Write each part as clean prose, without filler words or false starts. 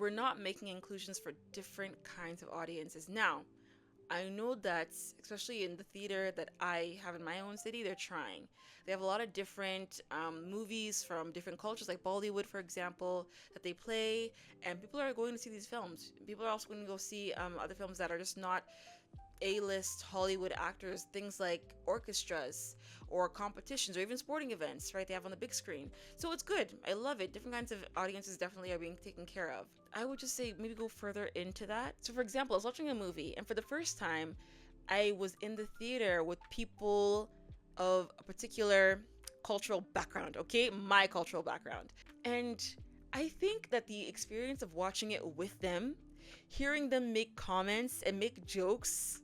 we're not making inclusions for different kinds of audiences. Now, I know that, especially in the theater that I have in my own city, they're trying. They have a lot of different movies from different cultures, like Bollywood, for example, that they play, and people are going to see these films. People are also going to go see other films that are just not A-list Hollywood actors, things like orchestras or competitions or even sporting events, right? They have on the big screen. So it's good. I love it. Different kinds of audiences definitely are being taken care of. I would just say maybe go further into that. So for example, I was watching a movie and for the first time, I was in the theater with people of a particular cultural background, okay? My cultural background. And I think that the experience of watching it with them, hearing them make comments and make jokes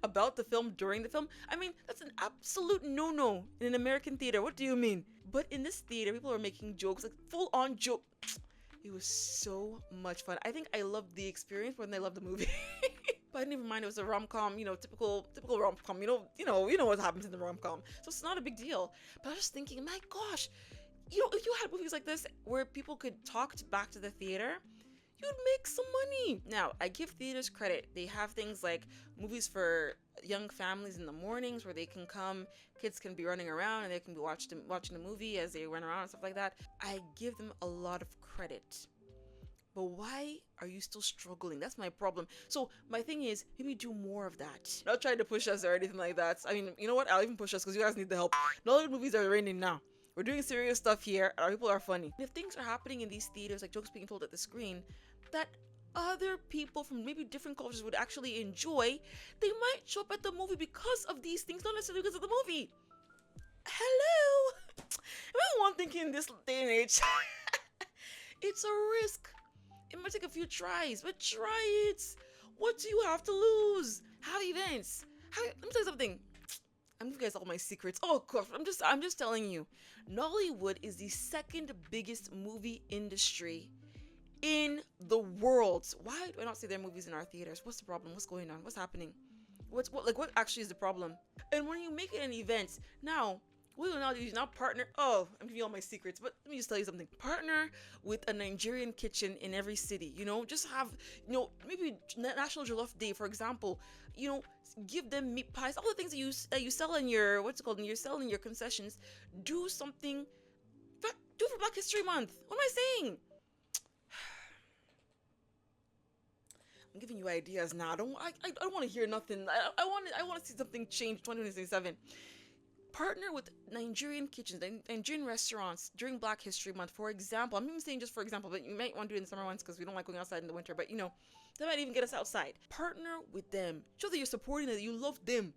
about the film during the film. I mean, that's an absolute no-no in an American theater. What do you mean? But in this theater, people are making jokes, like full-on joke. It was so much fun. I think I loved the experience more than I loved the movie. But I didn't even mind it was a rom-com, typical rom-com. You know what happens in the rom-com. So it's not a big deal. But I was just thinking, my gosh, if you had movies like this where people could talk back to the theater, you'd make some money. Now, I give theaters credit. They have things like movies for young families in the mornings where they can come, kids can be running around and they can be watching the movie as they run around and stuff like that. I give them a lot of credit. But why are you still struggling? That's my problem. So my thing is, maybe do more of that. Not trying to push us or anything like that. I mean, you know what? I'll even push us because you guys need the help. Not all the movies are raining now. We're doing serious stuff here. Our people are funny. And if things are happening in these theaters, like jokes being told at the screen, that other people from maybe different cultures would actually enjoy, they might show up at the movie because of these things, not necessarily because of the movie. Hello? Am I one thinking in this day and age? It's a risk. It might take a few tries, but try it. What do you have to lose? Have events. Let me tell you something. I'm giving you guys all my secrets. Oh gosh, I'm just telling you. Nollywood is the second biggest movie industry in the world. Why do I not see their movies in our theaters? What's the problem? What's going on? What's happening? What actually is the problem? And when you make it an event, now what you now do is now partner. Oh, I'm giving you all my secrets, but let me just tell you something. Partner with a Nigerian kitchen in every city. Just have maybe National Jollof Day, for example. Give them meat pies, all the things that you sell in your you're selling your concessions. Do something. Do for Black History Month. What am I saying? I'm giving you ideas now. I don't want to hear nothing. I want to see something change 2027. Partner with Nigerian kitchens, Nigerian restaurants during Black History Month, for example. I'm even saying just for example, but you might want to do it in the summer months because we don't like going outside in the winter. But that might even get us outside. Partner with them. Show that you're supporting them, that you love them.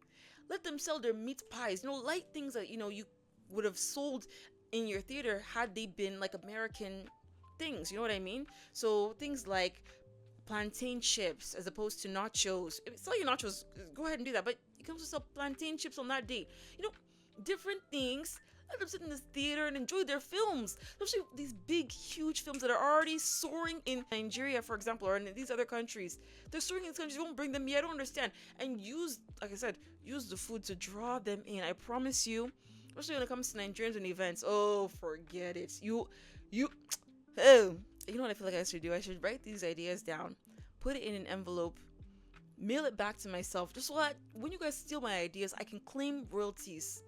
Let them sell their meat pies. Light things that you would have sold in your theater had they been like American things. You know what I mean? So things like plantain chips as opposed to nachos. If you sell your nachos, go ahead and do that. But you can also sell plantain chips on that day. Different things. Let them sit in this theater and enjoy their films. Especially these big, huge films that are already soaring in Nigeria, for example, or in these other countries. They're soaring in these countries. You won't bring them here. I don't understand. And like I said, use the food to draw them in. I promise you. Especially when it comes to Nigerians and events. Oh, forget it. Oh, you know what I feel like I should do? I should write these ideas down, put it in an envelope, mail it back to myself, just so that when you guys steal my ideas, I can claim royalties.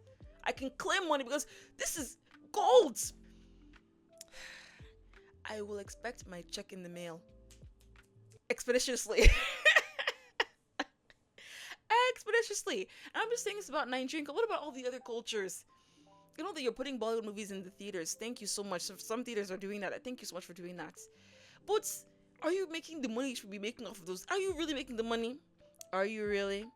I can claim money because this is gold. I will expect my check in the mail. Expeditiously. Expeditiously. And I'm just saying this about Nigerian. What about all the other cultures? You know that you're putting Bollywood movies in the theaters. Thank you so much. Some theaters are doing that. Thank you so much for doing that. But are you making the money you should be making off of those? Are you really making the money? Are you really?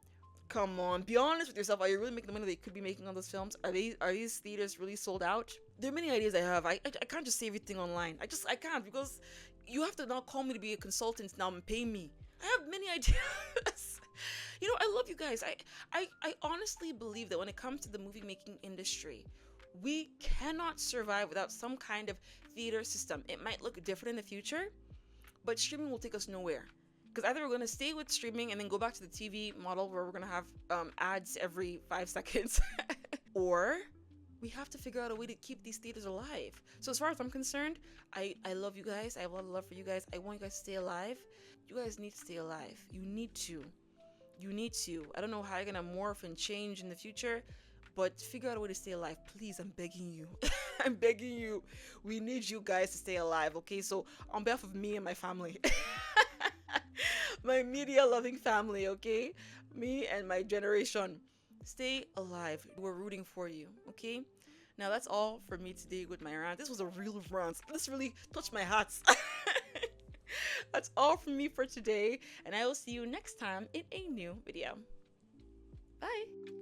Come on, be honest with yourself. Are you really making the money they could be making on those films? Are these theaters really sold out? There are many ideas I have. I can't just say everything online. I can't because you have to now call me to be a consultant now and pay me. I have many ideas. I love you guys. I honestly believe that when it comes to the movie making industry, we cannot survive without some kind of theater system. It might look different in the future, but streaming will take us nowhere. Because either we're going to stay with streaming and then go back to the TV model where we're going to have ads every 5 seconds, or We have to figure out a way to keep these theaters alive. So as far as I'm concerned, I love you guys. I have a lot of love for you guys. I want you guys to stay alive. You guys need to stay alive. You need to. You need to. I don't know how you're gonna morph and change in the future, but figure out a way to stay alive. Please, I'm begging you. I'm begging you. We need you guys to stay alive, okay? So on behalf of me and my family, my media loving family, okay? Me and my generation, stay alive. We're rooting for you, okay? Now that's all for me today with my rant. This was a real rant. This really touched my heart. That's all from me for today, and I will see you next time in a new video. Bye.